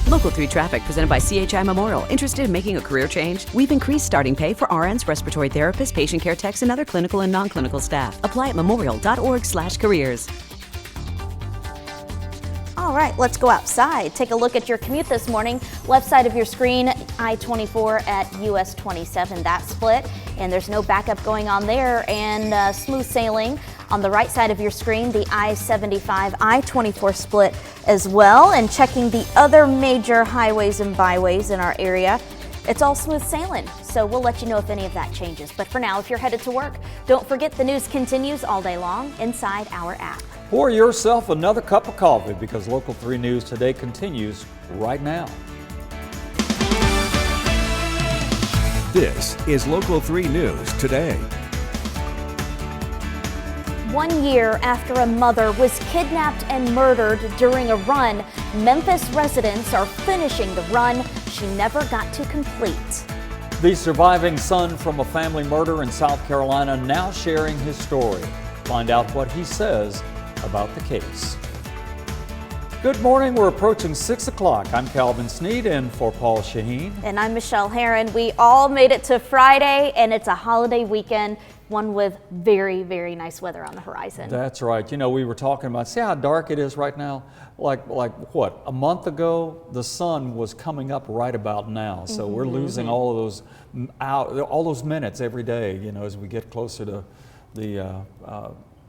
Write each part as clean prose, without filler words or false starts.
Local 3 traffic presented by CHI Memorial. Interested in making a career change? We've increased starting pay for RNs, respiratory therapists, patient care techs, and other clinical and non-clinical staff. Apply at memorial.org/careers. All right, let's go outside. Take a look at your commute this morning. Left side of your screen, I-24 at US 27, that split. And there's no backup going on there, and smooth sailing. On the right side of your screen, the I-75, I-24 split as well. And checking the other major highways and byways in our area, it's all smooth sailing. So we'll let you know if any of that changes. But for now, if you're headed to work, don't forget the news continues all day long inside our app. Pour yourself another cup of coffee because Local 3 News Today continues right now. This is Local 3 News Today. 1 year after a mother was kidnapped and murdered during a run, Memphis residents are finishing the run she never got to complete. The surviving son from a family murder in South Carolina now sharing his story. Find out what he says about the case. Good morning. We're approaching 6 o'clock. I'm Calvin Sneed in for Paul Shaheen. And I'm Michelle Herron. We all made it to Friday, and it's a holiday weekend, one with very, very nice weather on the horizon. That's right. You know, we were talking about, see how dark it is right now? Like what, a month ago, the sun was coming up right about now. So we're losing all of those minutes every day, you know, as we get closer to the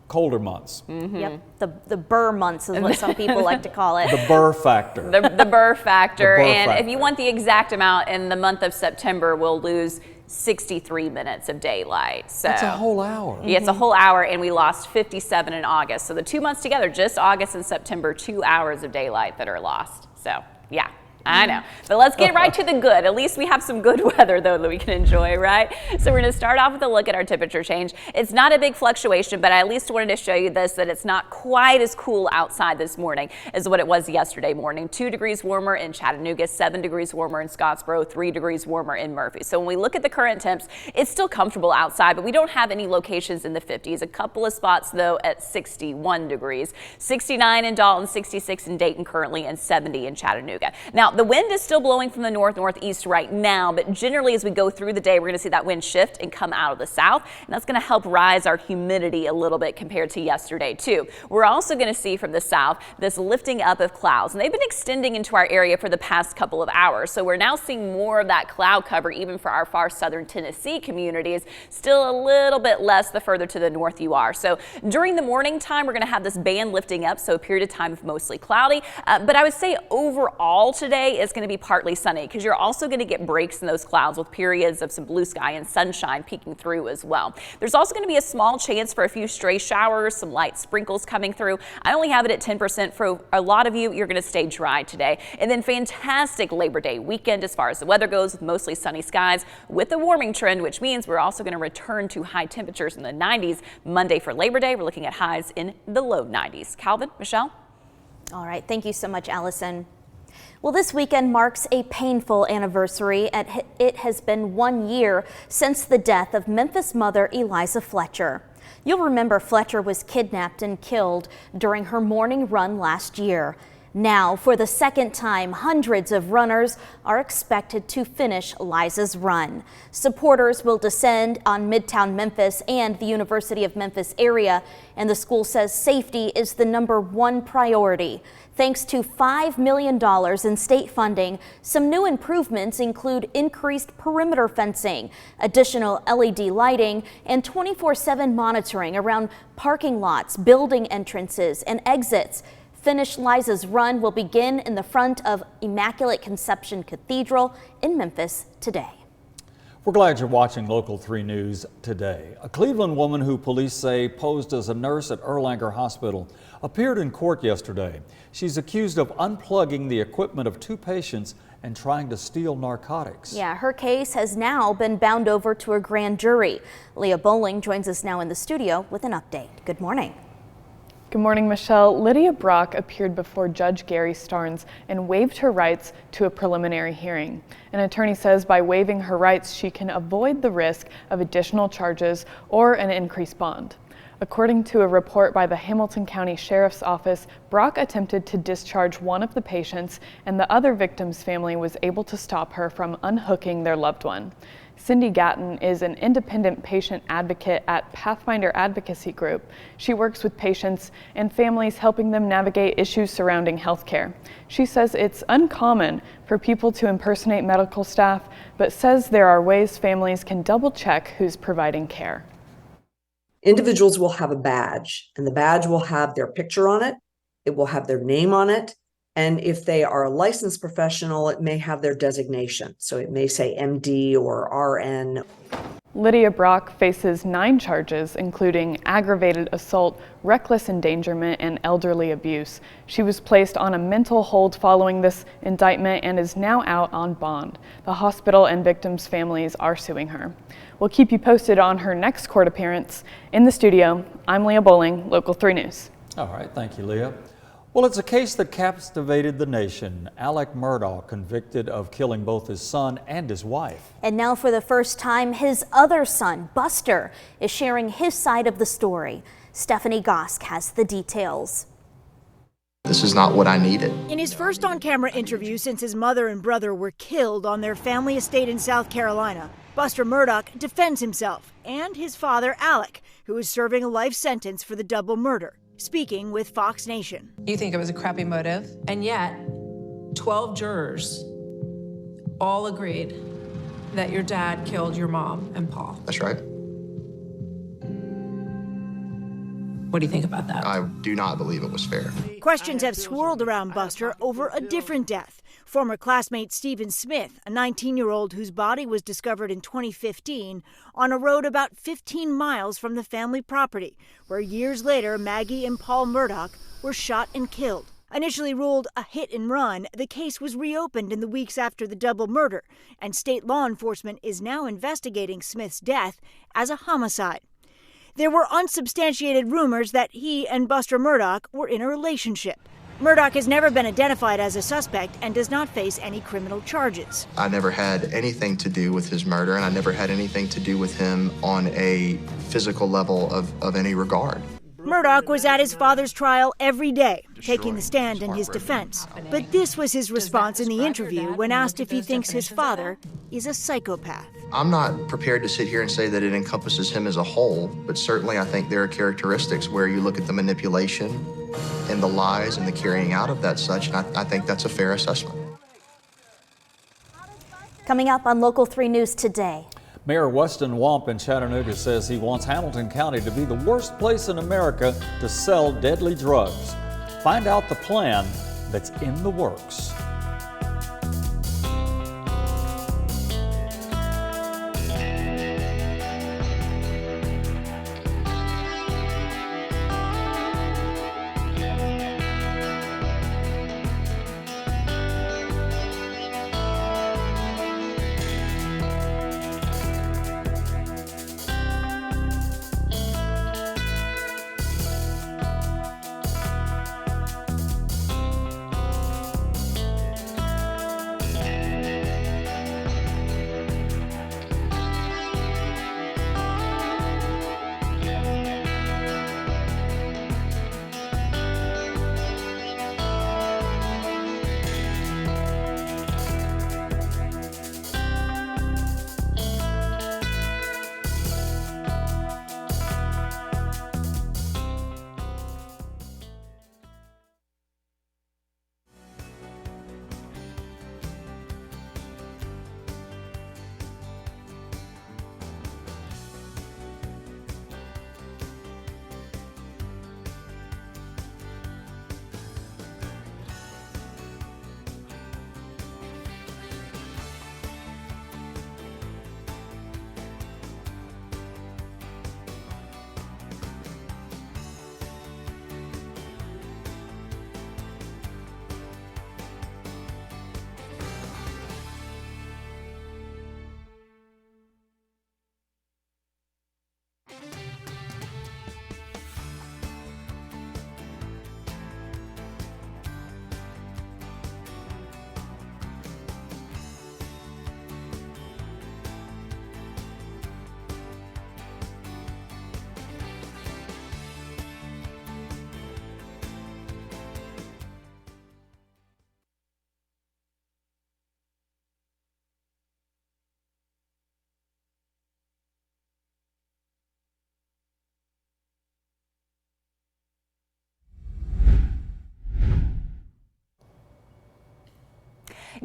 colder months. Yep, the Burr months is what some people like to call it. The Burr factor. The Burr factor. The Burr and factor. if you want the exact amount, in the month of September, we'll lose 63 minutes of daylight. So That's a whole hour. yeah, it's a whole hour, and we lost 57 in August. So the 2 months together, just August and September, 2 hours of daylight that are lost. So yeah. I know, but let's get right to the good. At least we have some good weather, though, that we can enjoy, right? So we're going to start off with a look at our temperature change. It's not a big fluctuation, but I at least wanted to show you this, that it's not quite as cool outside this morning as what it was yesterday morning. 2 degrees warmer in Chattanooga, 7 degrees warmer in Scottsboro, 3 degrees warmer in Murphy. So when we look at the current temps, it's still comfortable outside, but we don't have any locations in the 50s. A couple of spots, though, at 61 degrees. 69 in Dalton, 66 in Dayton currently, and 70 in Chattanooga. Now, the wind is still blowing from the northeast right now, but generally as we go through the day, we're going to see that wind shift and come out of the south, and that's going to help rise our humidity a little bit compared to yesterday too. We're also going to see from the south this lifting up of clouds, and they've been extending into our area for the past couple of hours. So we're now seeing more of that cloud cover even for our far southern Tennessee communities, still a little bit less the further to the north you are. So during the morning time, we're going to have this band lifting up, so a period of time of mostly cloudy, but I would say overall today is going to be partly sunny because you're also going to get breaks in those clouds with periods of some blue sky and sunshine peeking through as well. There's also going to be a small chance for a few stray showers, some light sprinkles coming through. I only have it at 10% for a lot of you. You're going to stay dry today. And then fantastic Labor Day weekend as far as the weather goes, with mostly sunny skies with a warming trend, which means we're also going to return to high temperatures in the 90s Monday for Labor Day. We're looking at highs in the low 90s. Calvin, Michelle? All right, thank you so much, Allison. Well, this weekend marks a painful anniversary. It has been 1 year since the death of Memphis mother Eliza Fletcher. You'll remember Fletcher was kidnapped and killed during her morning run last year. Now, for the second time, hundreds of runners are expected to finish Liza's run. Supporters will descend on Midtown Memphis and the University of Memphis area, and the school says safety is the #1 priority. Thanks to $5 million in state funding, some new improvements include increased perimeter fencing, additional LED lighting, and 24/7 monitoring around parking lots, building entrances, and exits. Finish Liza's run will begin in the front of Immaculate Conception Cathedral in Memphis today. We're glad you're watching Local 3 News Today. A Cleveland woman who police say posed as a nurse at Erlanger Hospital appeared in court yesterday. She's accused of unplugging the equipment of 2 patients and trying to steal narcotics. Yeah, her case has now been bound over to a grand jury. Leah Bowling joins us now in the studio with an update. Good morning. Good morning, Michelle. Lydia Brock appeared before Judge Gary Starnes and waived her rights to a preliminary hearing. An attorney says by waiving her rights, she can avoid the risk of additional charges or an increased bond. According to a report by the Hamilton County Sheriff's Office, Brock attempted to discharge one of the patients, and the other victim's family was able to stop her from unhooking their loved one. Cindy Gatton is an independent patient advocate at Pathfinder Advocacy Group. She works with patients and families, helping them navigate issues surrounding healthcare. She says it's uncommon for people to impersonate medical staff, but says there are ways families can double check who's providing care. Individuals will have a badge, and the badge will have their picture on it. It will have their name on it. And if they are a licensed professional, it may have their designation. So it may say MD or RN. Lydia Brock faces 9 charges, including aggravated assault, reckless endangerment, and elderly abuse. She was placed on a mental hold following this indictment and is now out on bond. The hospital and victims' families are suing her. We'll keep you posted on her next court appearance. In the studio, I'm Leah Bowling, Local 3 News. All right, thank you, Leah. Well, it's a case that captivated the nation. Alec Murdaugh convicted of killing both his son and his wife. And now for the first time, his other son, Buster, is sharing his side of the story. Stephanie Gosk has the details. This is not what I needed. In his first on-camera interview since his mother and brother were killed on their family estate in South Carolina, Buster Murdaugh defends himself and his father, Alec, who is serving a life sentence for the double murder. Speaking with Fox Nation. You think it was a crappy motive, and yet 12 jurors all agreed that your dad killed your mom and Paul. That's right. What do you think about that? I do not believe it was fair. Questions have swirled around Buster over a different death. Former classmate Stephen Smith, a 19-year-old whose body was discovered in 2015 on a road about 15 miles from the family property, where years later Maggie and Paul Murdaugh were shot and killed. Initially ruled a hit and run, the case was reopened in the weeks after the double murder, and state law enforcement is now investigating Smith's death as a homicide. There were unsubstantiated rumors that he and Buster Murdaugh were in a relationship. Murdaugh has never been identified as a suspect and does not face any criminal charges. I never had anything to do with his murder, and I never had anything to do with him on a physical level of any regard. Murdaugh was at his father's trial every day, taking the stand in his defense. But this was his response in the interview when asked if he thinks his father is a psychopath. I'm not prepared to sit here and say that it encompasses him as a whole, but certainly I think there are characteristics where you look at the manipulation and the lies and the carrying out of that such, and I think that's a fair assessment. Coming up on Local 3 News today. Mayor Weston Wamp in Chattanooga says he wants Hamilton County to be the worst place in America to sell deadly drugs. Find out the plan that's in the works.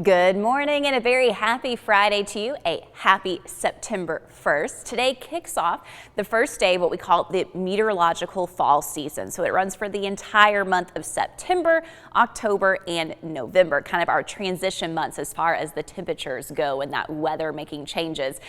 Good morning and a very happy Friday to you. A happy September 1st. Today kicks off the first day of what we call the meteorological fall season. So it runs for the entire month of September, October, and November, kind of our transition months as far as the temperatures go and that weather making changes.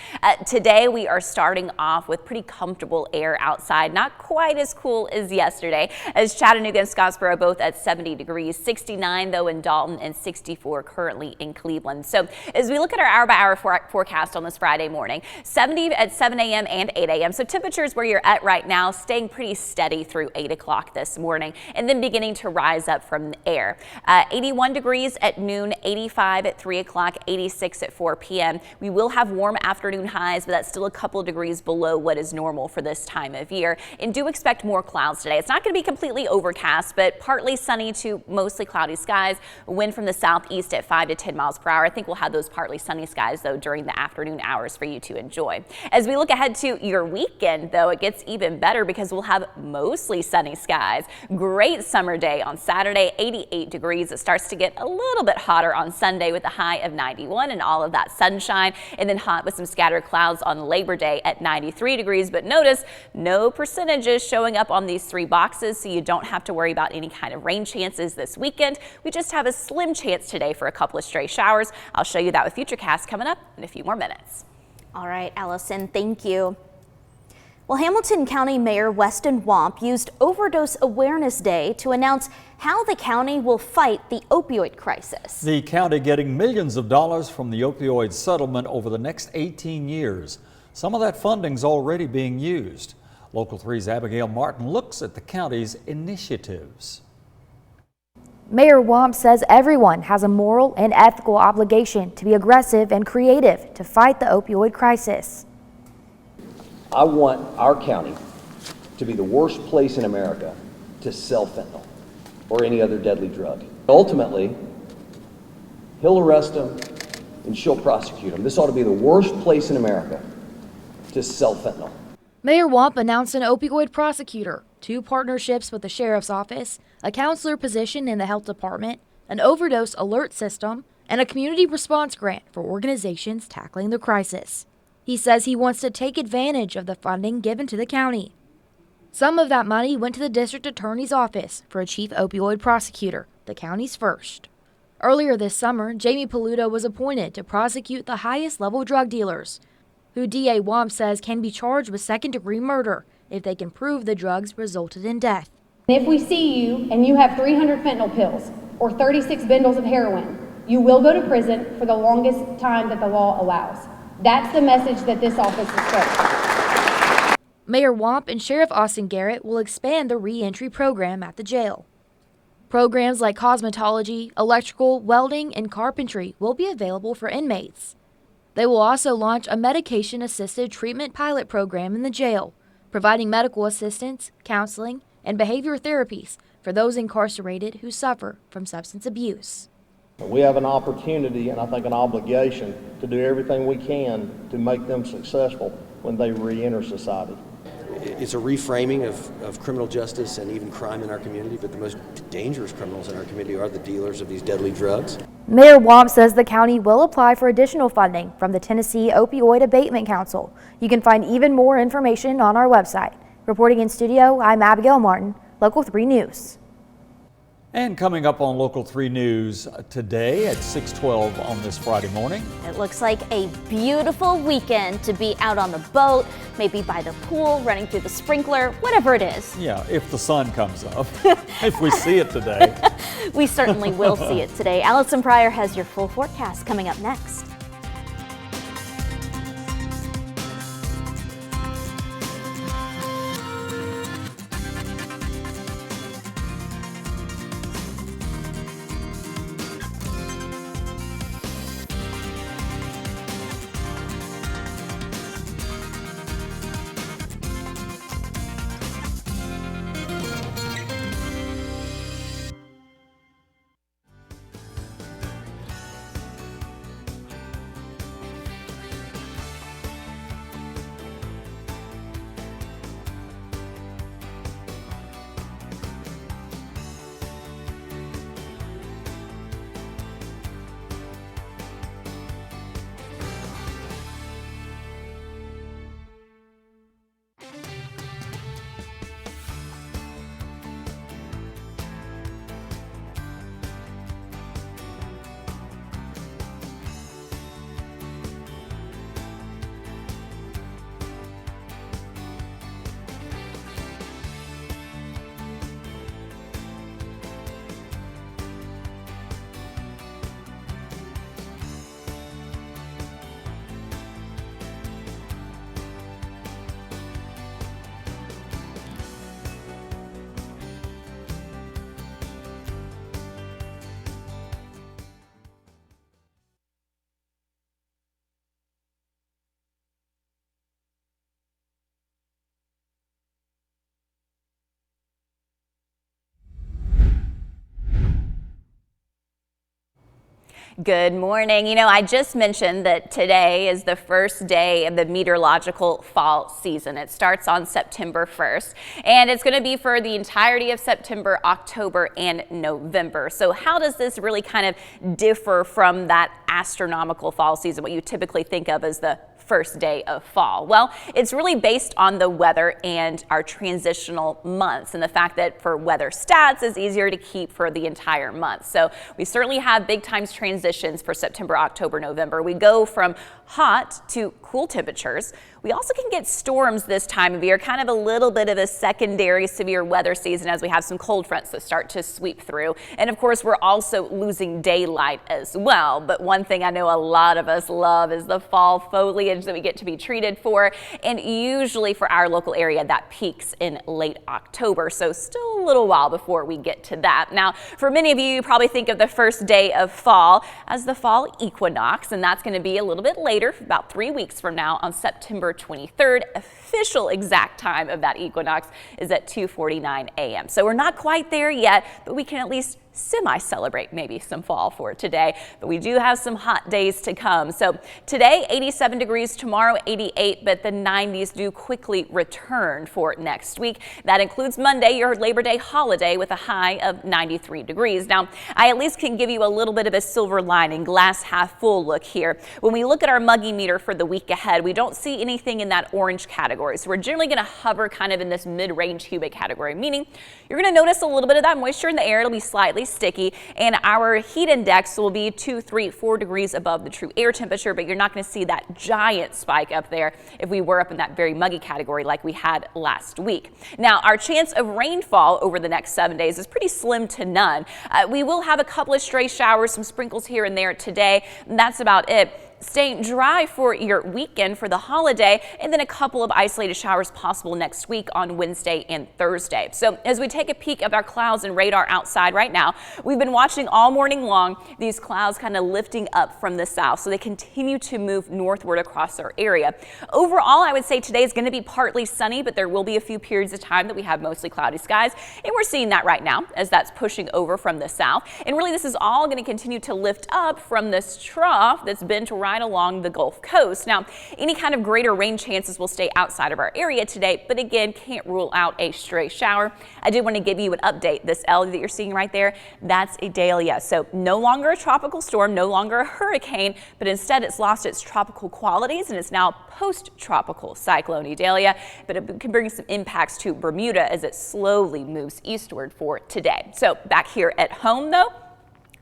Today we are starting off with pretty comfortable air outside, not quite as cool as yesterday, as Chattanooga and Scottsboro both at 70 degrees, 69 though in Dalton and 64 currently in Cleveland. So as we look at our hour-by-hour forecast on this Friday morning, 70 at 7 a.m. and 8 a.m. So temperatures where you're at right now staying pretty steady through 8 o'clock this morning and then beginning to rise up from the air. 81 degrees at noon, 85 at 3 o'clock, 86 at 4 p.m. We will have warm afternoon highs, but that's still a couple degrees below what is normal for this time of year. And do expect more clouds today. It's not going to be completely overcast, but partly sunny to mostly cloudy skies. Wind from the southeast at 5 to 10 miles per hour. I think we'll have those partly sunny skies though during the afternoon hours for you to enjoy. As we look ahead to your weekend though, it gets even better because we'll have mostly sunny skies. Great summer day on Saturday, 88 degrees. It starts to get a little bit hotter on Sunday with a high of 91 and all of that sunshine, and then hot with some scattered clouds on Labor Day at 93 degrees. But notice no percentages showing up on these three boxes, so you don't have to worry about any kind of rain chances this weekend. We just have a slim chance today for a couple of stray showers. I'll show you that with Futurecast coming up in a few more minutes. All right, Allison, thank you. Well, Hamilton County Mayor Weston Wamp used Overdose Awareness Day to announce how the county will fight the opioid crisis. The county getting millions of dollars from the opioid settlement over the next 18 years. Some of that funding's already being used. Local 3's Abigail Martin looks at the county's initiatives. Mayor Wamp says everyone has a moral and ethical obligation to be aggressive and creative to fight the opioid crisis. I want our county to be the worst place in America to sell fentanyl or any other deadly drug. Ultimately, he'll arrest them and she'll prosecute them. This ought to be the worst place in America to sell fentanyl. Mayor Wamp announced an opioid prosecutor, 2 partnerships with the sheriff's office, a counselor position in the health department, an overdose alert system, and a community response grant for organizations tackling the crisis. He says he wants to take advantage of the funding given to the county. Some of that money went to the district attorney's office for a chief opioid prosecutor, the county's first. Earlier this summer, Jamie Paluto was appointed to prosecute the highest level drug dealers, who DA Wamp says can be charged with second-degree murder if they can prove the drugs resulted in death. If we see you and you have 300 fentanyl pills or 36 bundles of heroin, you will go to prison for the longest time that the law allows. That's the message that this office is spreading. Mayor Wamp and Sheriff Austin Garrett will expand the re-entry program at the jail. Programs like cosmetology, electrical, welding, and carpentry will be available for inmates. They will also launch a medication-assisted treatment pilot program in the jail, providing medical assistance, counseling, and behavior therapies for those incarcerated who suffer from substance abuse. We have an opportunity and I think an obligation to do everything we can to make them successful when they re-enter society. It's a reframing of criminal justice and even crime in our community, but the most dangerous criminals in our community are the dealers of these deadly drugs. Mayor Wamp says the county will apply for additional funding from the Tennessee Opioid Abatement Council. You can find even more information on our website. Reporting in studio, I'm Abigail Martin, Local 3 News. And coming up on Local 3 News today at 6:12 on this Friday morning. It looks like a beautiful weekend to be out on the boat, maybe by the pool, running through the sprinkler, whatever it is. Yeah, if the sun comes up, if we see it today. We certainly will see it today. Allison Pryor has your full forecast coming up next. Good morning. You know, I just mentioned that today is the first day of the meteorological fall season. It starts on September 1st, and it's going to be for the entirety of September, October, and November. So how does this really kind of differ from that astronomical fall season, what you typically think of as the first day of fall? Well, it's really based on the weather and our transitional months, and the fact that for weather stats is easier to keep for the entire month. So we certainly have big times transitions for September, October, November. We go from hot to cool temperatures. We also can get storms this time of year, kind of a little bit of a secondary severe weather season as we have some cold fronts that start to sweep through. And of course, we're also losing daylight as well. But one thing I know a lot of us love is the fall foliage that we get to be treated for. And usually for our local area, that peaks in late October. So still a little while before we get to that. Now, for many of you, you probably think of the first day of fall as the fall equinox, and that's going to be a little bit later, about 3 weeks from now on September 23rd. Official exact time of that equinox is at 2:49 a.m. So we're not quite there yet, but we can at least semi-celebrate maybe some fall for today, but we do have some hot days to come. So today 87 degrees, tomorrow 88, but the 90s do quickly return for next week. That includes Monday, your Labor Day holiday, with a high of 93 degrees. Now, I at least can give you a little bit of a silver lining, glass half full look here. When we look at our muggy meter for the week ahead, we don't see anything in that orange category. So we're generally going to hover kind of in this mid-range humid category, meaning you're going to notice a little bit of that moisture in the air. It'll be slightly sticky, and our heat index will be 2, 3, 4 degrees above the true air temperature, but you're not going to see that giant spike up there if we were up in that very muggy category like we had last week. Now, our chance of rainfall over the next 7 days is pretty slim to none. We will have a couple of stray showers, some sprinkles here and there today, and that's about it. Staying dry for your weekend for the holiday, and then a couple of isolated showers possible next week on Wednesday and Thursday. So as we take a peek at our clouds and radar outside right now, we've been watching all morning long these clouds kind of lifting up from the south, so they continue to move northward across our area. Overall, I would say today is going to be partly sunny, but there will be a few periods of time that we have mostly cloudy skies, and we're seeing that right now as that's pushing over from the south. And really, this is all going to continue to lift up from this trough that's been to right along the Gulf Coast. Now, any kind of greater rain chances will stay outside of our area today, but again, can't rule out a stray shower. I did want to give you an update. This L that you're seeing right there, that's a Dahlia. So no longer a tropical storm, no longer a hurricane, but instead it's lost its tropical qualities and it's now post-tropical cyclone Idalia, but it can bring some impacts to Bermuda as it slowly moves eastward for today. So back here at home though,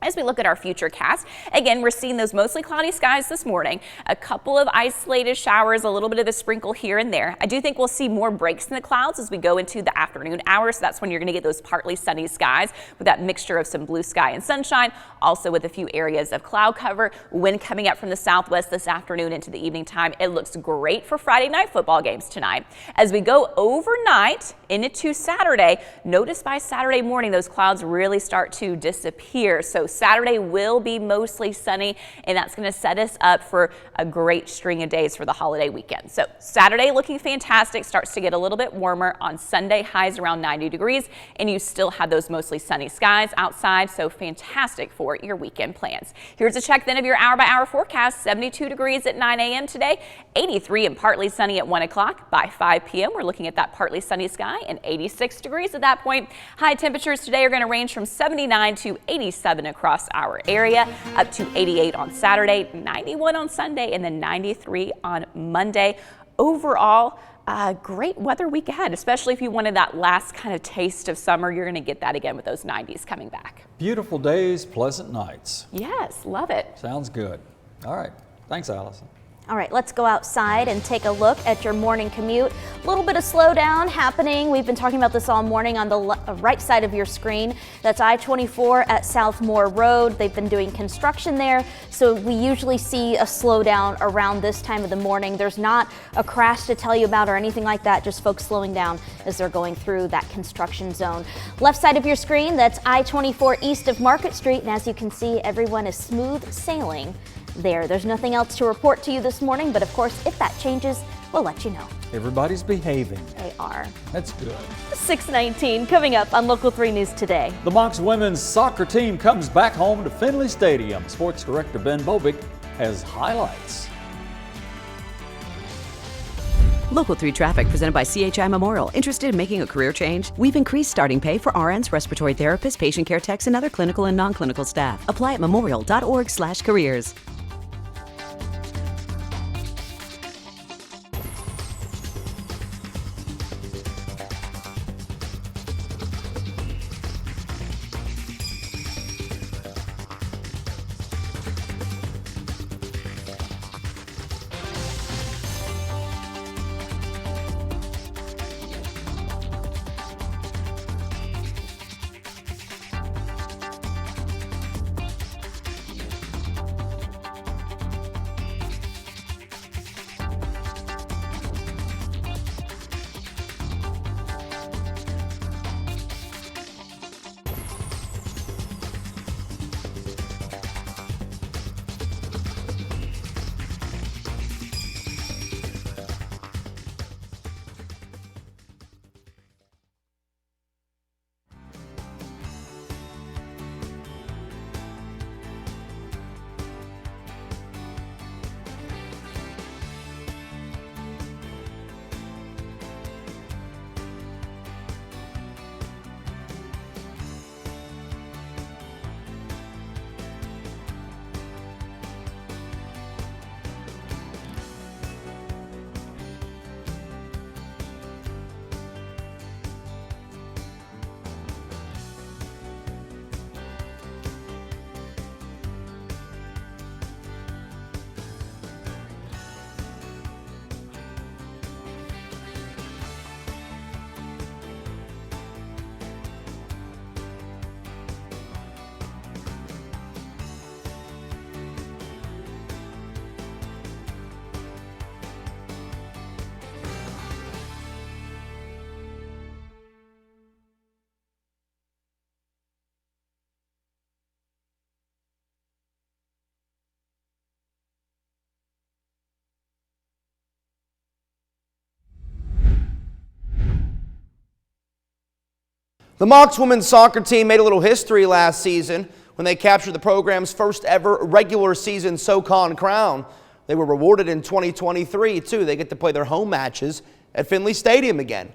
as we look at our future cast, again, we're seeing those mostly cloudy skies this morning, a couple of isolated showers, a little bit of a sprinkle here and there. I do think we'll see more breaks in the clouds as we go into the afternoon hours. So that's when you're going to get those partly sunny skies with that mixture of some blue sky and sunshine, also with a few areas of cloud cover. Wind coming up from the southwest this afternoon into the evening time. It looks great for Friday night football games tonight. As we go overnight into Saturday, notice by Saturday morning, those clouds really start to disappear. So Saturday will be mostly sunny, and that's going to set us up for a great string of days for the holiday weekend. So Saturday looking fantastic, starts to get a little bit warmer. On Sunday, highs around 90 degrees, and you still have those mostly sunny skies outside, so fantastic for your weekend plans. Here's a check then of your hour-by-hour forecast. 72 degrees at 9 a.m. today, 83 and partly sunny at 1 o'clock. By 5 p.m., we're looking at that partly sunny sky and 86 degrees at that point. High temperatures today are going to range from 79 to 87 across our area, up to 88 on Saturday, 91 on Sunday, and then 93 on Monday. Overall, great weather week ahead, especially if you wanted that last kind of taste of summer. You're going to get that again with those 90s coming back. Beautiful days, pleasant nights. Yes, love it. Sounds good. All right. Thanks, Allison. All right, let's go outside and take a look at your morning commute. A little bit of slowdown happening. We've been talking about this all morning on the right side of your screen. That's I-24 at South Moore Road. They've been doing construction there, so we usually see a slowdown around this time of the morning. There's not a crash to tell you about or anything like that, just folks slowing down as they're going through that construction zone. Left side of your screen, that's I-24 east of Market Street, and as you can see, everyone is smooth sailing there. There's nothing else to report to you this morning, but of course, if that changes, We'll let you know. Everybody's behaving. They are. That's good. 6:19 coming up on Local 3 News Today. The Mocs women's soccer team comes back home to Finley Stadium. Sports Director Ben Bobick has highlights. Local 3 traffic presented by CHI Memorial. Interested in making a career change? We've increased starting pay for RNs, respiratory therapists, patient care techs, and other clinical and non-clinical staff. Apply at memorial.org/careers. The Mocs women's soccer team made a little history last season when they captured the program's first ever regular season SoCon crown. They were rewarded in 2023 too. They get to play their home matches at Finley Stadium again.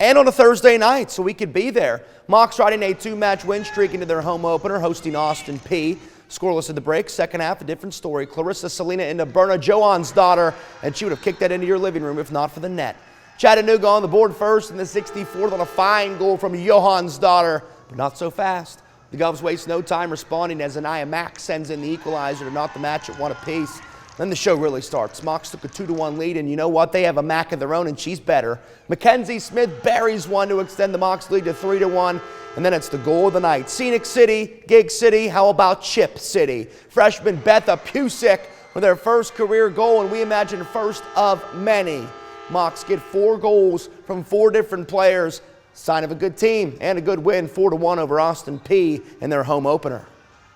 And on a Thursday night, so we could be there. Mocs riding a 2-match win streak into their home opener, hosting Austin Peay. Scoreless at the break. Second half, a different story. Clarissa Salina into Berna Johan's daughter, and she would have kicked that into your living room if not for the net. Chattanooga on the board first in the 64th on a fine goal from Johan's daughter, but not so fast. The Govs waste no time responding as Anaya Mack sends in the equalizer to knot the match at 1 apiece. Then the show really starts. Mocs took a 2-1 lead, and you know what? They have a Mack of their own, and she's better. Mackenzie Smith buries one to extend the Mocs lead to 3-1, and then it's the goal of the night. Scenic City, Gig City, how about Chip City? Freshman Betha Pusick with her first career goal, and we imagine first of many. Mocs get 4 goals from 4 different players. Sign of a good team and a good win, 4-1 over Austin Peay in their home opener.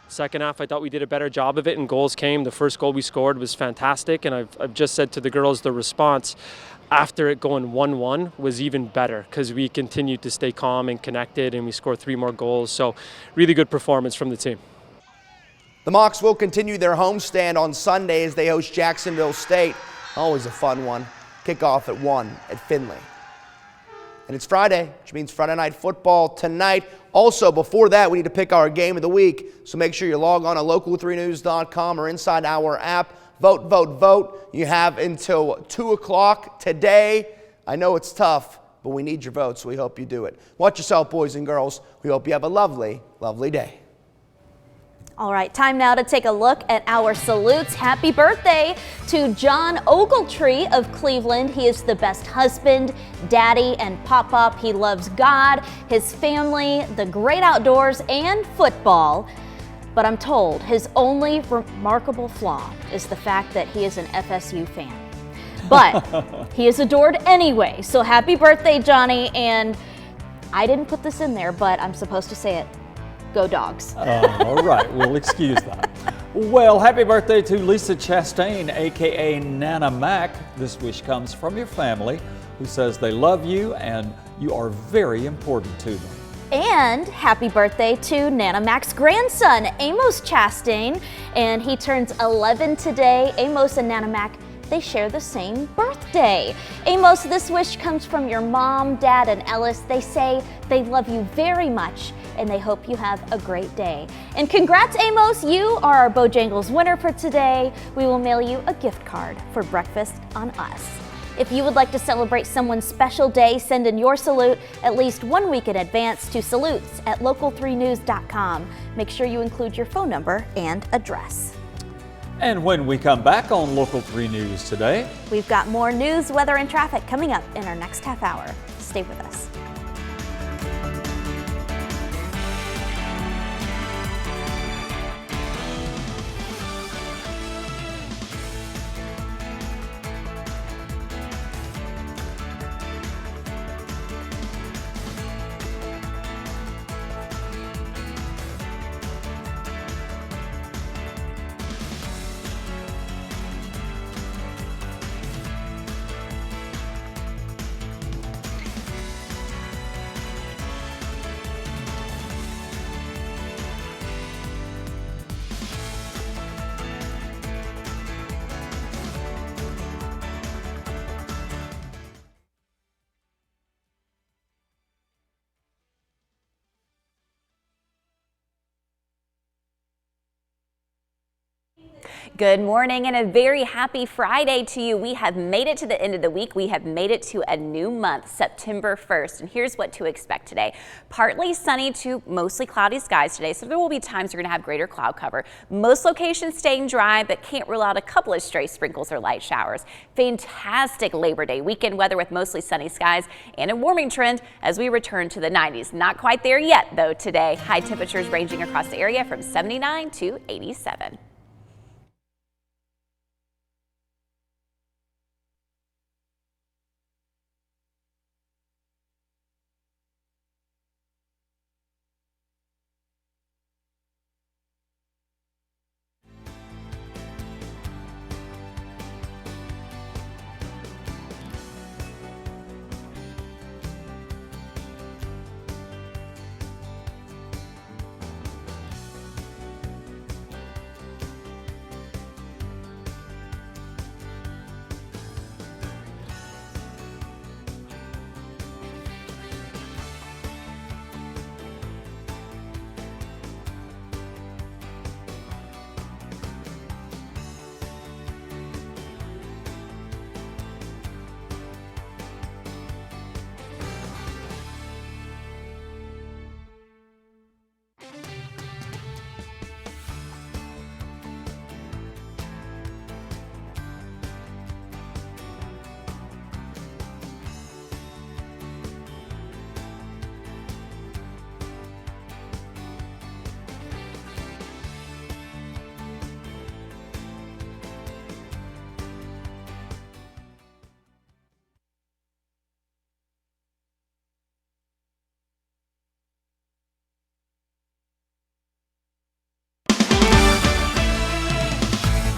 Second half, I thought we did a better job of it, and goals came. The first goal we scored was fantastic, and I've just said to the girls the response after it going 1-1 was even better because we continued to stay calm and connected, and we scored 3 more goals. So really good performance from the team. The Mocs will continue their homestand on Sunday as they host Jacksonville State. Always a fun one. Kickoff at 1 at Finley. And it's Friday, which means Friday Night Football tonight. Also, before that, we need to pick our game of the week. So make sure you log on to local3news.com or inside our app. Vote, vote, vote. You have until 2 o'clock today. I know it's tough, but we need your vote, so we hope you do it. Watch yourself, boys and girls. We hope you have a lovely, lovely day. All right, time now to take a look at our salutes. Happy birthday to John Ogletree of Cleveland. He is the best husband, daddy, and pop-up. He loves God, his family, the great outdoors, and football. But I'm told his only remarkable flaw is the fact that he is an FSU fan. But he is adored anyway. So happy birthday, Johnny. And I didn't put this in there, but I'm supposed to say it. Go Dogs. All right, we'll excuse that. Well, happy birthday to Lisa Chastain, aka Nana Mac. This wish comes from your family, who says they love you and you are very important to them. And happy birthday to Nana Mac's grandson, Amos Chastain, and he turns 11 today. Amos and Nana Mac, they share the same birthday. Amos, this wish comes from your mom, dad, and Ellis. They say they love you very much and they hope you have a great day. And congrats, Amos, you are our Bojangles winner for today. We will mail you a gift card for Breakfast on Us. If you would like to celebrate someone's special day, send in your salute at least 1 week in advance to salutes@local3news.com. Make sure you include your phone number and address. And when we come back on Local 3 News today, we've got more news, weather, and traffic coming up in our next half hour. Stay with us. Good morning and a very happy Friday to you. We have made it to the end of the week. We have made it to a new month, September 1st. And here's what to expect today. Partly sunny to mostly cloudy skies today. So there will be times you're going to have greater cloud cover. Most locations staying dry, but can't rule out a couple of stray sprinkles or light showers. Fantastic Labor Day weekend weather with mostly sunny skies and a warming trend as we return to the 90s. Not quite there yet though today. High temperatures ranging across the area from 79 to 87.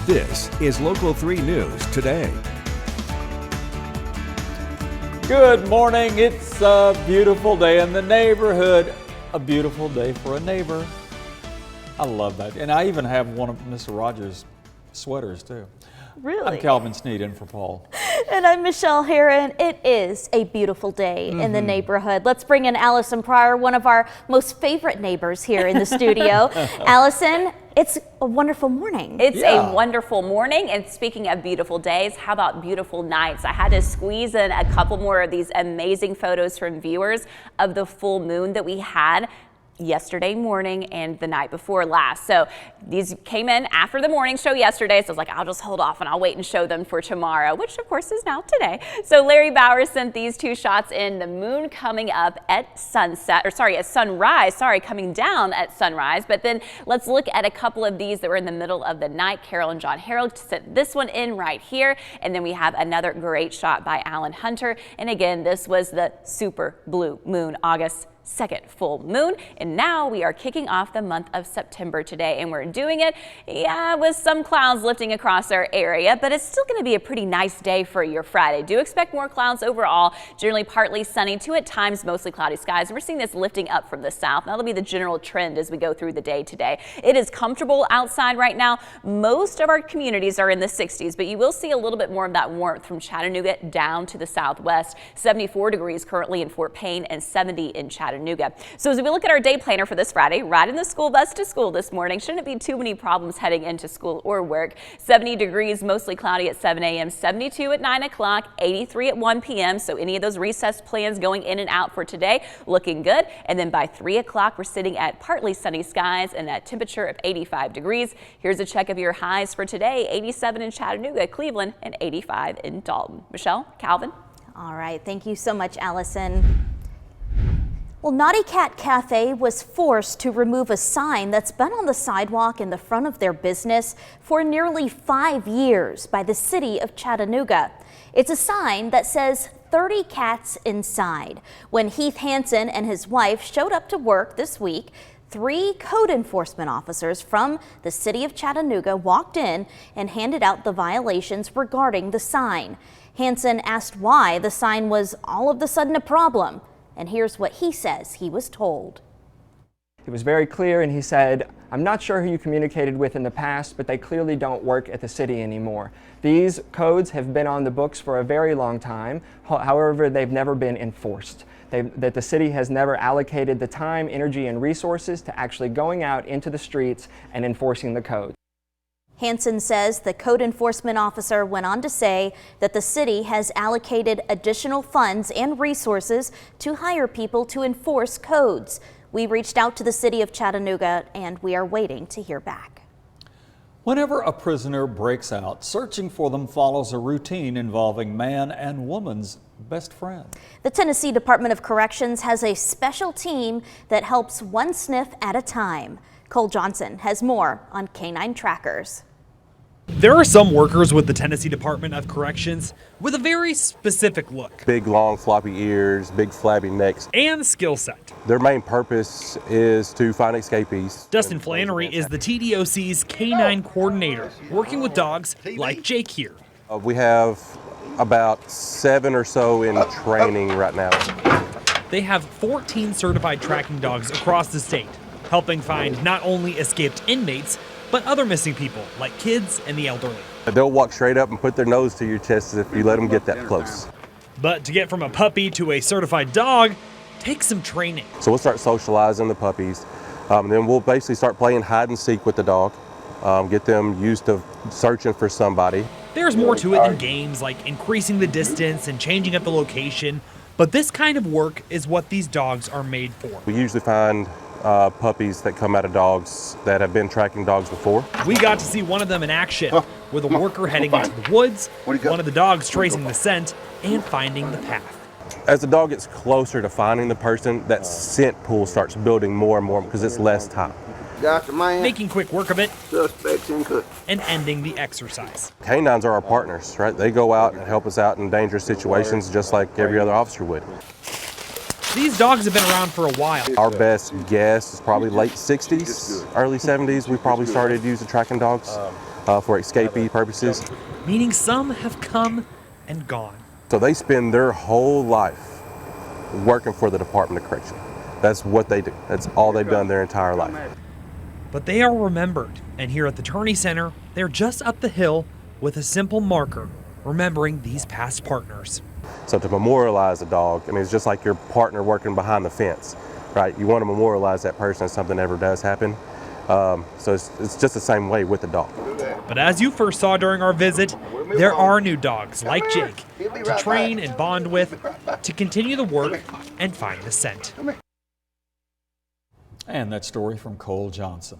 This is Local 3 News Today. good morning. It's a beautiful day in the neighborhood. A beautiful day for a neighbor. I love that. And I even have one of Mr. Rogers' sweaters too. Really? I'm Calvin Sneed in for Paul. And I'm Michelle Herron. It is a beautiful day in the neighborhood. Let's bring in Allison Pryor, one of our most favorite neighbors here in the studio. Allison, it's a wonderful morning. It's a wonderful morning. And speaking of beautiful days, how about beautiful nights? I had to squeeze in a couple more of these amazing photos from viewers of the full moon that we had yesterday morning and the night before last. So these came in after the morning show yesterday. So I was like, I'll just hold off and I'll wait and show them for tomorrow, which of course is now today. So Larry Bowers sent these two shots in, the moon coming up at sunset, or sorry, at sunrise, coming down at sunrise. But then let's look at a couple of these that were in the middle of the night. Carol and John Harold sent this one in right here. And then we have another great shot by Alan Hunter. And again, this was the super blue moon, August second full moon, and now we are kicking off the month of September today, and we're doing it, with some clouds lifting across our area, but it's still going to be a pretty nice day for your Friday. Do expect more clouds overall, generally partly sunny to at times mostly cloudy skies. We're seeing this lifting up from the south. That'll be the general trend as we go through the day today. It is comfortable outside right now. Most of our communities are in the 60s, but you will see a little bit more of that warmth from Chattanooga down to the southwest. 74 degrees currently in Fort Payne and 70 in Chattanooga. So as we look at our day planner for this Friday, riding the school bus to school this morning, shouldn't be too many problems heading into school or work. 70 degrees, mostly cloudy at 7 a.m., 72 at 9 o'clock, 83 at 1 p.m. So any of those recess plans going in and out for today looking good. And then by 3 o'clock, we're sitting at partly sunny skies and a temperature of 85 degrees. Here's a check of your highs for today: 87 in Chattanooga, Cleveland, and 85 in Dalton. Michelle, Calvin. All right. Thank you so much, Allison. Well, Naughty Cat Cafe was forced to remove a sign that's been on the sidewalk in the front of their business for nearly 5 years by the city of Chattanooga. It's a sign that says 30 cats inside. When Heath Hansen and his wife showed up to work this week, 3 code enforcement officers from the city of Chattanooga walked in and handed out the violations regarding the sign. Hansen asked why the sign was all of a sudden a problem. And here's what he says he was told. He was very clear, and he said, "I'm not sure who you communicated with in the past, but they clearly don't work at the city anymore. These codes have been on the books for a very long time. However, they've never been enforced. That the city has never allocated the time, energy, and resources to actually going out into the streets and enforcing the code." Hansen says the code enforcement officer went on to say that the city has allocated additional funds and resources to hire people to enforce codes. We reached out to the city of Chattanooga and we are waiting to hear back. Whenever a prisoner breaks out, searching for them follows a routine involving man and woman's best friend. The Tennessee Department of Corrections has a special team that helps one sniff at a time. Cole Johnson has more on Canine Trackers. There are some workers with the Tennessee Department of Corrections with a very specific look. Big, long, floppy ears, big, flabby necks. And skill set. Their main purpose is to find escapees. Dustin Flannery is the TDOC's Canine Coordinator, working with dogs like Jake here. We have about 7 or so in training right now. They have 14 certified tracking dogs across the state, helping find not only escaped inmates, but other missing people, like kids and the elderly. They'll walk straight up and put their nose to your chest if you let them get that close. But to get from a puppy to a certified dog takes some training. So we'll start socializing the puppies. Then we'll basically start playing hide and seek with the dog, get them used to searching for somebody. There's more to it than games like increasing the distance and changing up the location, but this kind of work is what these dogs are made for. We usually find puppies that come out of dogs that have been tracking dogs before. We got to see one of them in action, with a worker heading into the woods, one of the dogs tracing the scent and finding the path. As the dog gets closer to finding the person, that scent pool starts building more and more because it's less time. Making quick work of it and ending the exercise. Canines are our partners, right? They go out and help us out in dangerous situations just like every other officer would. These dogs have been around for a while. Our best guess is probably late 60s, early 70s. We probably started using tracking dogs for escapee purposes. Meaning some have come and gone. So they spend their whole life working for the Department of Correction. That's what they do. That's all they've done their entire life. But they are remembered, and here at the Tourney Center, they're just up the hill with a simple marker, remembering these past partners. So to memorialize a dog, I mean, it's just like your partner working behind the fence, right? You want to memorialize that person if something ever does happen. So it's just the same way with the dog. But as you first saw during our visit, there are new dogs like Jake to train and bond with, to continue the work and find the scent. And that story from Cole Johnson.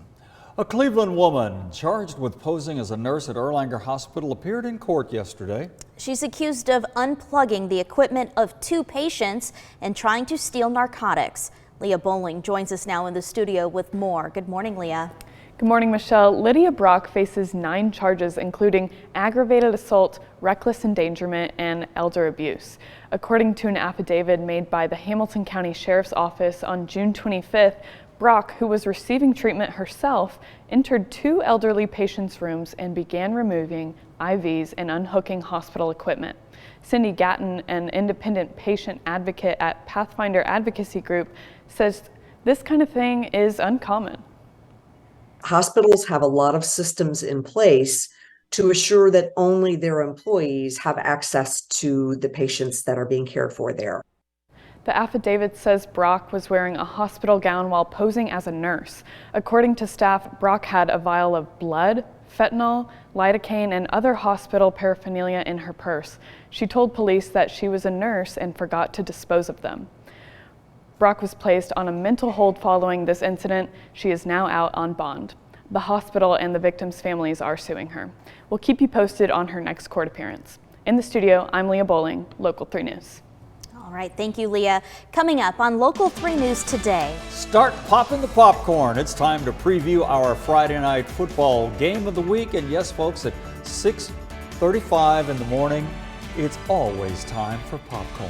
A Cleveland woman charged with posing as a nurse at Erlanger Hospital appeared in court yesterday. She's accused of unplugging the equipment of 2 patients and trying to steal narcotics. Leah Bowling joins us now in the studio with more. Good morning, Leah. Good morning, Michelle. Lydia Brock faces 9 charges, including aggravated assault, reckless endangerment, and elder abuse. According to an affidavit made by the Hamilton County Sheriff's Office on June 25th, Brock, who was receiving treatment herself, entered 2 elderly patients' rooms and began removing IVs and unhooking hospital equipment. Cindy Gatton, an independent patient advocate at Pathfinder Advocacy Group, says this kind of thing is uncommon. Hospitals have a lot of systems in place to assure that only their employees have access to the patients that are being cared for there. The affidavit says Brock was wearing a hospital gown while posing as a nurse. According to staff, Brock had a vial of blood, fentanyl, lidocaine, and other hospital paraphernalia in her purse. She told police that she was a nurse and forgot to dispose of them. Brock was placed on a mental hold following this incident. She is now out on bond. The hospital and the victims' families are suing her. We'll keep you posted on her next court appearance. In the studio, I'm Leah Bowling, Local 3 News. All right, thank you, Leah. Coming up on Local 3 News today. Start popping the popcorn. It's time to preview our Friday night football game of the week. And yes, folks, at 6:35 in the morning, it's always time for popcorn.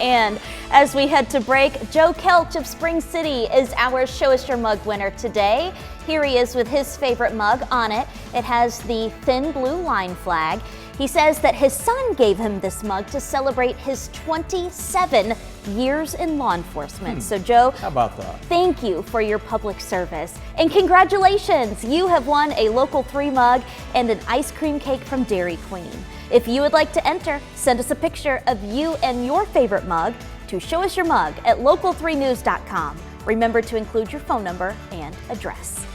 And as we head to break, Joe Kelch of Spring City is our Show Us Your Mug winner today. Here he is with his favorite mug. On it, it has the thin blue line flag. He says that his son gave him this mug to celebrate his 27 years in law enforcement. So Joe, how about that? Thank you for your public service. And congratulations, you have won a Local 3 mug and an ice cream cake from Dairy Queen. If you would like to enter, send us a picture of you and your favorite mug to showusyourmug@local3news.com. Remember to include your phone number and address.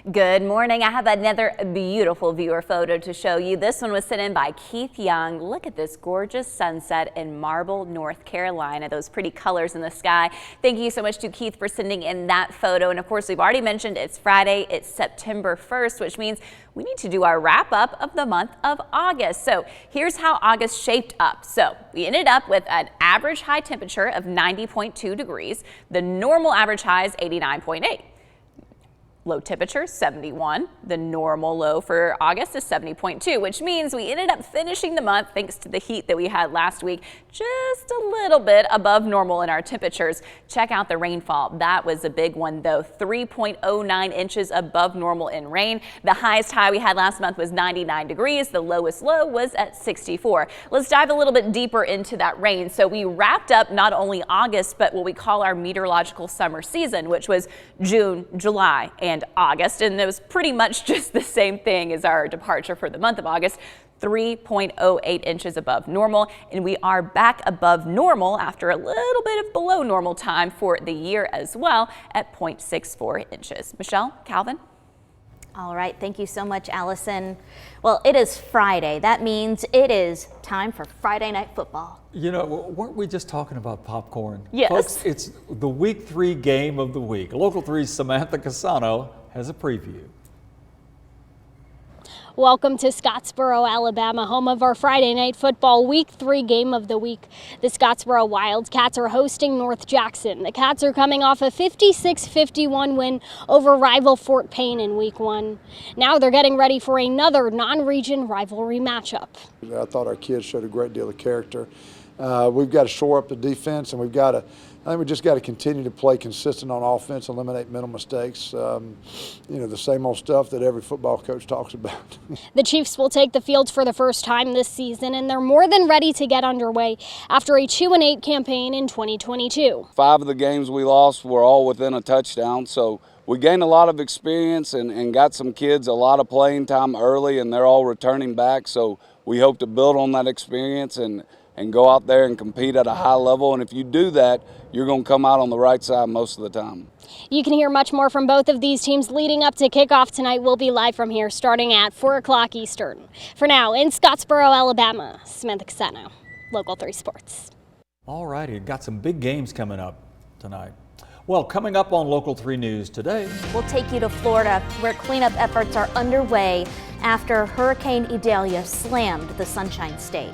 Good morning. I have another beautiful viewer photo to show you. This one was sent in by Keith Young. Look at this gorgeous sunset in Marble, North Carolina. Those pretty colors in the sky. Thank you so much to Keith for sending in that photo. And of course, we've already mentioned it's Friday. It's September 1st, which means we need to do our wrap up of the month of August. So here's how August shaped up. So we ended up with an average high temperature of 90.2 degrees. The normal average high is 89.8. Low temperature 71. The normal low for August is 70.2, which means we ended up finishing the month, thanks to the heat that we had last week, just a little bit above normal in our temperatures. Check out the rainfall. That was a big one though, 3.09 inches above normal in rain. The highest high we had last month was 99 degrees. The lowest low was at 64. Let's dive a little bit deeper into that rain. So we wrapped up not only August, but what we call our meteorological summer season, which was June, July, and August, and it was pretty much just the same thing as our departure for the month of August, 3.08 inches above normal, and we are back above normal after a little bit of below normal time for the year as well at 0.64 inches. Michelle, Calvin? All right, thank you so much, Allison. Well, it is Friday. That means it is time for Friday Night Football. You know, weren't we just talking about popcorn? Yes. Folks, it's the Week 3 game of the week. Local 3's Samantha Casano has a preview. Welcome to Scottsboro, Alabama, home of our Friday Night Football Week 3 game of the week. The Scottsboro Wildcats are hosting North Jackson. The Cats are coming off a 56-51 win over rival Fort Payne in Week 1. Now they're getting ready for another non-region rivalry matchup. I thought our kids showed a great deal of character. We've got to shore up the defense, and I think we just got to continue to play consistent on offense, eliminate mental mistakes. The same old stuff that every football coach talks about. The Chiefs will take the field for the first time this season, and they're more than ready to get underway after a 2-8 campaign in 2022. 5 of the games we lost were all within a touchdown, so we gained a lot of experience and got some kids a lot of playing time early, and they're all returning back. So we hope to build on that experience and go out there and compete at a high level. And if you do that, you're going to come out on the right side most of the time. You can hear much more from both of these teams leading up to kickoff tonight. We'll be live from here starting at 4 o'clock Eastern. For now, in Scottsboro, Alabama, Samantha Casano, Local 3 Sports. All righty, got some big games coming up tonight. Well, coming up on Local 3 News today, we'll take you to Florida, where cleanup efforts are underway after Hurricane Idalia slammed the Sunshine State.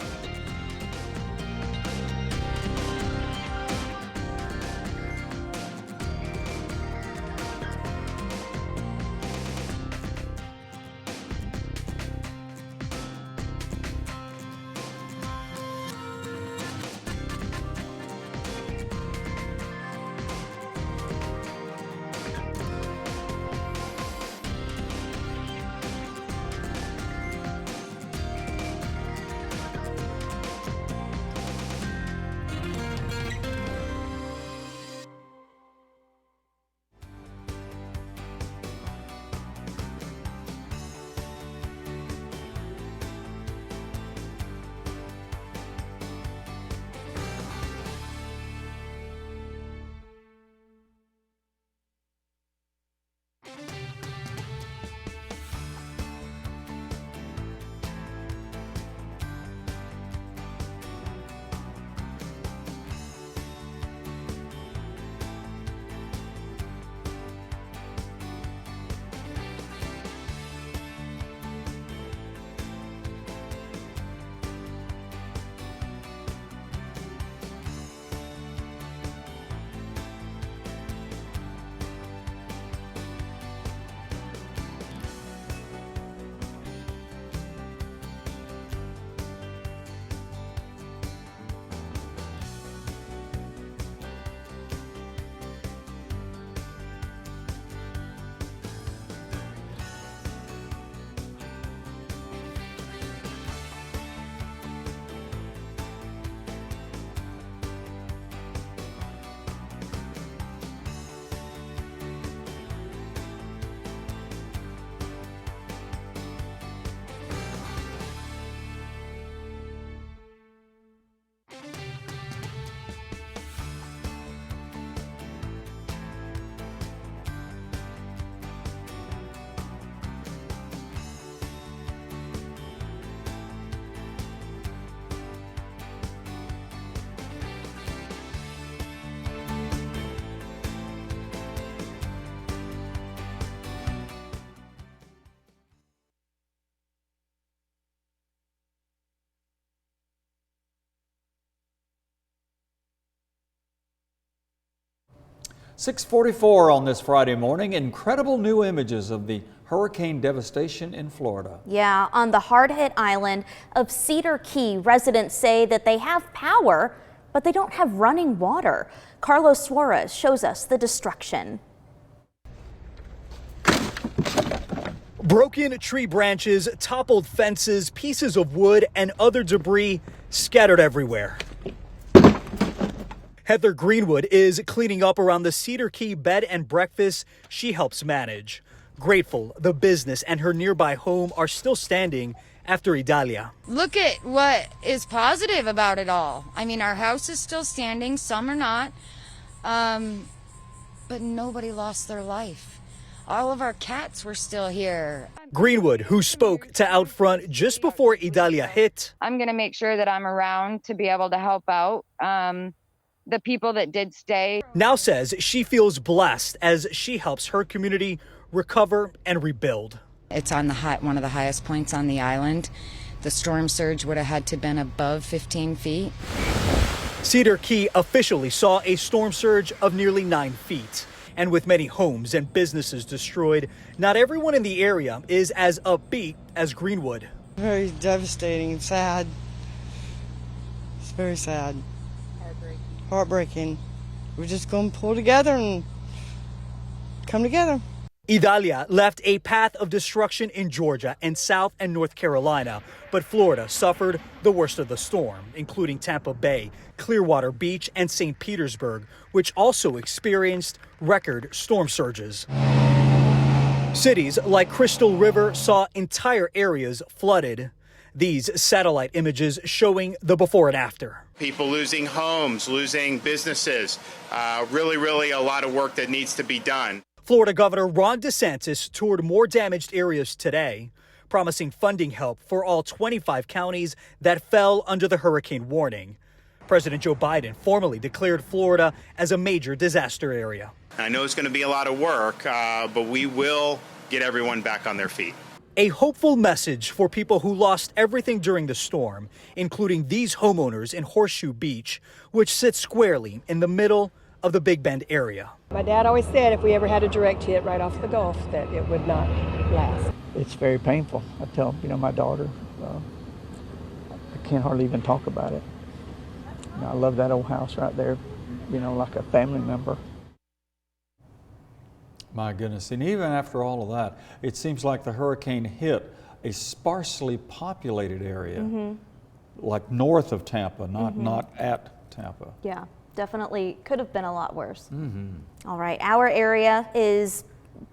6:44 on this Friday morning. Incredible new images of the hurricane devastation in Florida. Yeah, on the hard-hit island of Cedar Key, residents say that they have power, but they don't have running water. Carlos Suarez shows us the destruction. Broken tree branches, toppled fences, pieces of wood, and other debris scattered everywhere. Heather Greenwood is cleaning up around the Cedar Key bed and breakfast she helps manage. Grateful the business and her nearby home are still standing after Idalia. Look at what is positive about it all. I mean, our house is still standing, some are not, but nobody lost their life. All of our cats were still here. Greenwood, who spoke to Outfront just before Idalia hit. I'm going to make sure that I'm around to be able to help out the people that did stay. Now says she feels blessed as she helps her community recover and rebuild. It's on one of the highest points on the island. The storm surge would have had to been above 15 feet. Cedar Key officially saw a storm surge of nearly 9 feet. And with many homes and businesses destroyed, not everyone in the area is as upbeat as Greenwood. Very devastating and sad. It's very sad. Heartbreaking. We're just going to pull together and come together. Idalia left a path of destruction in Georgia and South and North Carolina, but Florida suffered the worst of the storm, including Tampa Bay, Clearwater Beach, and St. Petersburg, which also experienced record storm surges. Cities like Crystal River saw entire areas flooded. These satellite images showing the before and after. People losing homes, losing businesses, really a lot of work that needs to be done. Florida Governor Ron DeSantis toured more damaged areas today, promising funding help for all 25 counties that fell under the hurricane warning. President Joe Biden formally declared Florida as a major disaster area. I know it's going to be a lot of work, but we will get everyone back on their feet. A hopeful message for people who lost everything during the storm, including these homeowners in Horseshoe Beach, which sits squarely in the middle of the Big Bend area. My dad always said if we ever had a direct hit right off the Gulf that it would not last. It's very painful. I tell my daughter, I can't hardly even talk about it. I love that old house right there, like a family member. My goodness, and even after all of that, it seems like the hurricane hit a sparsely populated area, like north of Tampa, not at Tampa. Yeah, definitely could have been a lot worse. All right, our area is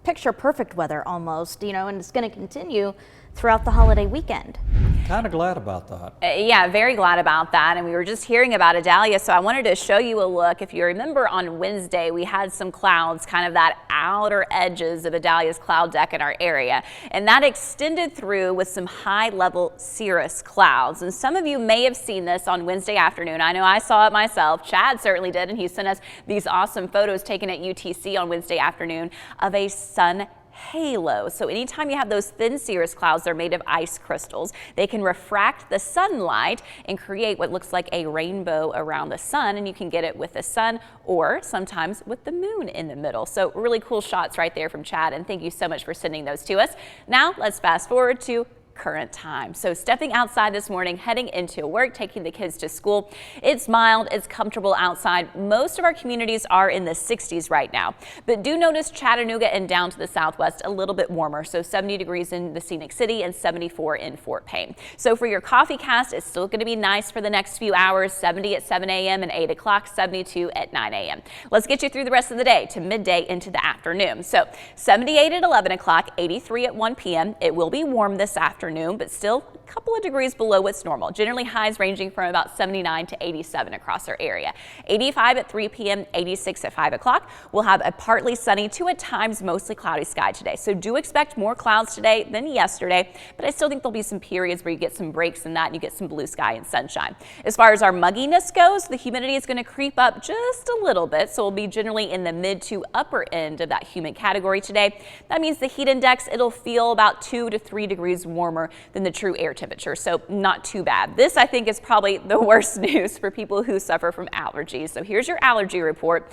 picture perfect weather almost, and it's going to continue throughout the holiday weekend. Kind of glad about that. Yeah, very glad about that. And we were just hearing about Idalia, so I wanted to show you a look. If you remember on Wednesday, we had some clouds, kind of that outer edges of Idalia's cloud deck in our area. And that extended through with some high-level cirrus clouds. And some of you may have seen this on Wednesday afternoon. I know I saw it myself. Chad certainly did, and he sent us these awesome photos taken at UTC on Wednesday afternoon of a sun halo. So anytime you have those thin cirrus clouds, they're made of ice crystals. They can refract the sunlight and create what looks like a rainbow around the sun, and you can get it with the sun or sometimes with the moon in the middle. So really cool shots right there from Chad, and thank you so much for sending those to us. Now let's fast forward to current time. So stepping outside this morning, heading into work, taking the kids to school. It's mild, it's comfortable outside. Most of our communities are in the 60s right now, but do notice Chattanooga and down to the southwest a little bit warmer. So 70 degrees in the Scenic City and 74 in Fort Payne. So for your coffee cast, it's still going to be nice for the next few hours. 70 at 7 a.m. and 8 o'clock, 72 at 9 a.m. Let's get you through the rest of the day to midday into the afternoon. So 78 at 11 o'clock, 83 at 1 p.m. It will be warm this afternoon, but still a couple of degrees below what's normal. Generally highs ranging from about 79 to 87 across our area. 85 at 3 p.m., 86 at 5 o'clock. We'll have a partly sunny to at times mostly cloudy sky today. So do expect more clouds today than yesterday, but I still think there'll be some periods where you get some breaks in that and you get some blue sky and sunshine. As far as our mugginess goes, the humidity is going to creep up just a little bit, so we'll be generally in the mid to upper end of that humid category today. That means the heat index, it'll feel about 2 to 3 degrees warmer than the true air temperature, so not too bad. This, I think, is probably the worst news for people who suffer from allergies. So here's your allergy report.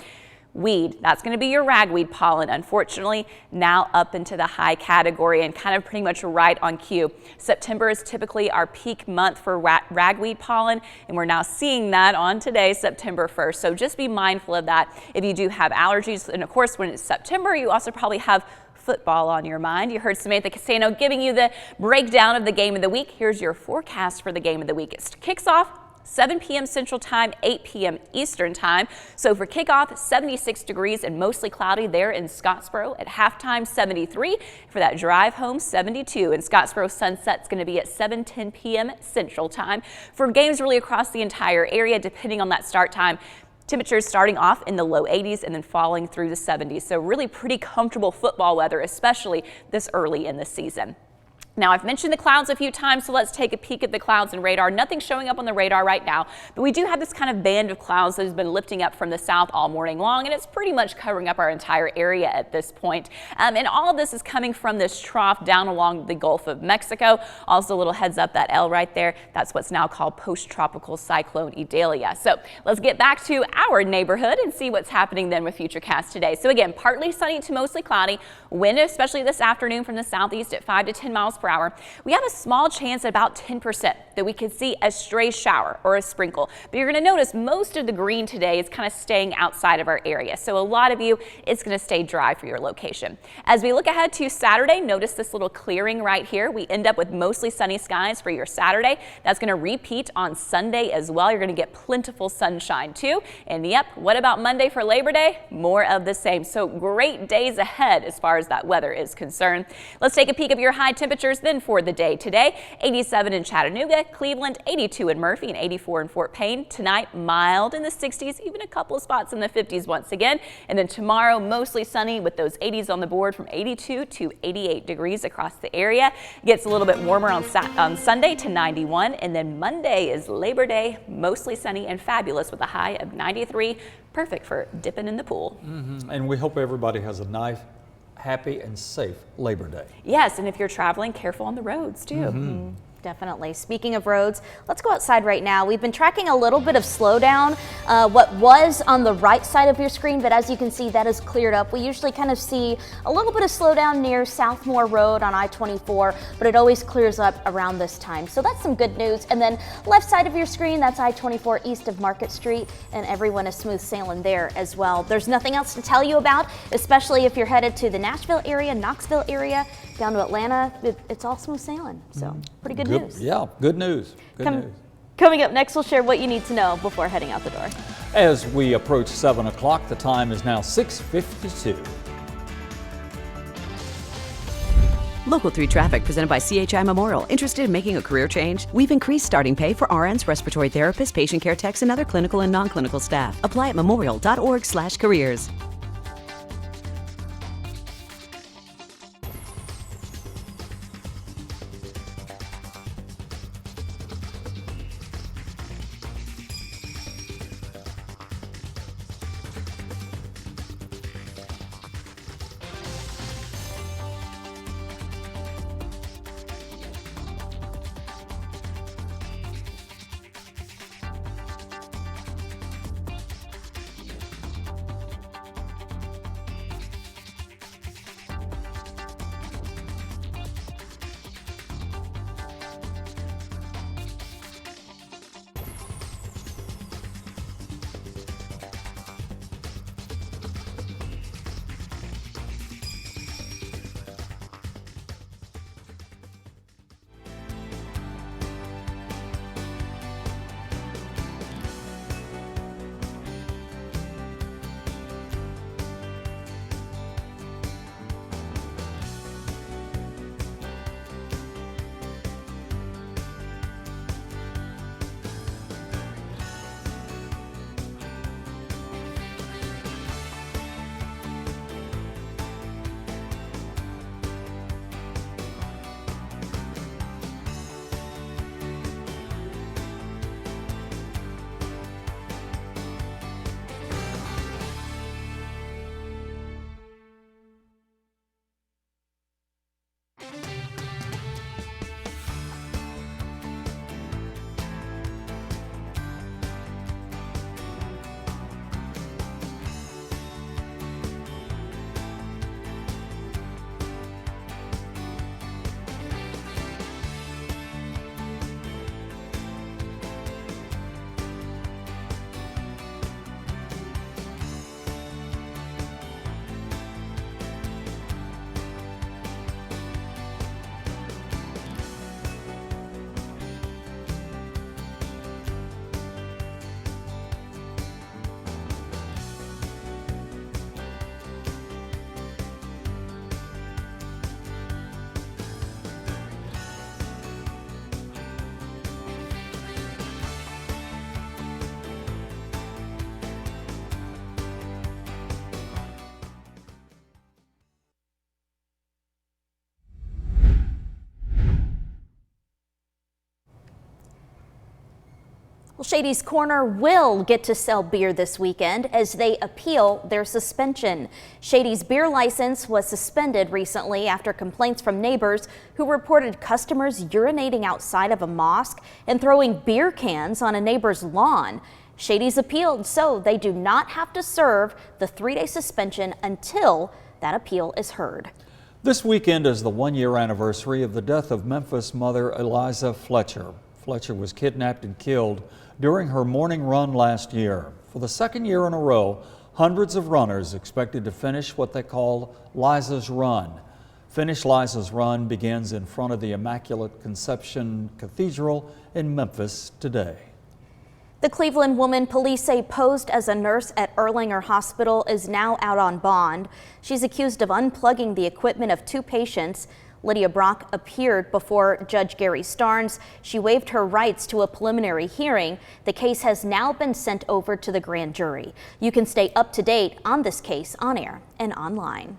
Weed, that's going to be your ragweed pollen, unfortunately, now up into the high category and kind of pretty much right on cue. September is typically our peak month for ragweed pollen, and we're now seeing that on today, September 1st. So just be mindful of that if you do have allergies. And of course, when it's September, you also probably have football on your mind. You heard Samantha Casano giving you the breakdown of the game of the week. Here's your forecast for the game of the week. It kicks off 7 p.m. Central Time, 8 p.m. Eastern Time. So for kickoff, 76 degrees and mostly cloudy there in Scottsboro. At halftime, 73. For that drive home, 72. And Scottsboro sunset's going to be at 7:10 p.m. Central Time. For games really across the entire area, depending on that start time, temperatures starting off in the low 80s and then falling through the 70s. So really pretty comfortable football weather, especially this early in the season. Now, I've mentioned the clouds a few times, so let's take a peek at the clouds and radar. Nothing showing up on the radar right now, but we do have this kind of band of clouds that has been lifting up from the south all morning long, and it's pretty much covering up our entire area at this point. And all of this is coming from this trough down along the Gulf of Mexico. Also, a little heads up, that L right there, that's what's now called post-tropical cyclone Idalia. So let's get back to our neighborhood and see what's happening then with Futurecast today. So again, partly sunny to mostly cloudy. Wind, especially this afternoon from the southeast at 5 to 10 miles per hour. We have a small chance at about 10% that we could see a stray shower or a sprinkle. But you're going to notice most of the green today is kind of staying outside of our area. So a lot of you, it's going to stay dry for your location. As we look ahead to Saturday, notice this little clearing right here. We end up with mostly sunny skies for your Saturday. That's going to repeat on Sunday as well. You're going to get plentiful sunshine too. And yep, what about Monday for Labor Day? More of the same. So great days ahead as far as that weather is concerned. Let's take a peek of your high temperatures then for the day today. 87 in Chattanooga, Cleveland, 82 in Murphy, and 84 in Fort Payne. Tonight, mild in the 60s, even a couple of spots in the 50s once again. And then tomorrow, mostly sunny with those 80s on the board from 82 to 88 degrees across the area. Gets a little bit warmer on Sunday to 91. And then Monday is Labor Day, mostly sunny and fabulous with a high of 93. Perfect for dipping in the pool. And we hope everybody has a nice, happy and safe Labor Day. Yes, and if you're traveling, careful on the roads too. Definitely. Speaking of roads, let's go outside right now. We've been tracking a little bit of slowdown, what was on the right side of your screen, but as you can see, that is cleared up. We usually kind of see a little bit of slowdown near Southmore Road on I-24, but it always clears up around this time. So that's some good news. And then left side of your screen, that's I-24 east of Market Street, and everyone is smooth sailing there as well. There's nothing else to tell you about, especially if you're headed to the Nashville area, Knoxville area, down to Atlanta. It's all smooth sailing. So pretty good news. Yeah, good news. Good news. Coming up next, we'll share what you need to know before heading out the door. As we approach 7 o'clock, the time is now 6:52. Local 3 Traffic presented by CHI Memorial. Interested in making a career change? We've increased starting pay for RNs, respiratory therapists, patient care techs, and other clinical and non-clinical staff. Apply at memorial.org/careers. Well, Shady's Corner will get to sell beer this weekend as they appeal their suspension. Shady's beer license was suspended recently after complaints from neighbors who reported customers urinating outside of a mosque and throwing beer cans on a neighbor's lawn. Shady's appealed, so they do not have to serve the 3-day suspension until that appeal is heard. This weekend is the 1-year anniversary of the death of Memphis mother Eliza Fletcher. Fletcher was kidnapped and killed during her morning run last year. For the second year in a row, hundreds of runners expected to finish what they call Liza's Run. Finish Liza's Run begins in front of the Immaculate Conception Cathedral in Memphis today. The Cleveland woman police say posed as a nurse at Erlanger Hospital is now out on bond. She's accused of unplugging the equipment of 2 patients. Lydia Brock appeared before Judge Gary Starnes. She waived her rights to a preliminary hearing. The case has now been sent over to the grand jury. You can stay up to date on this case on air and online.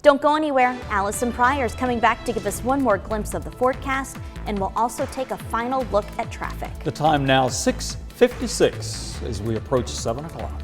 Don't go anywhere. Allison Pryor is coming back to give us one more glimpse of the forecast, and we'll also take a final look at traffic. The time now 6:56 as we approach 7 o'clock.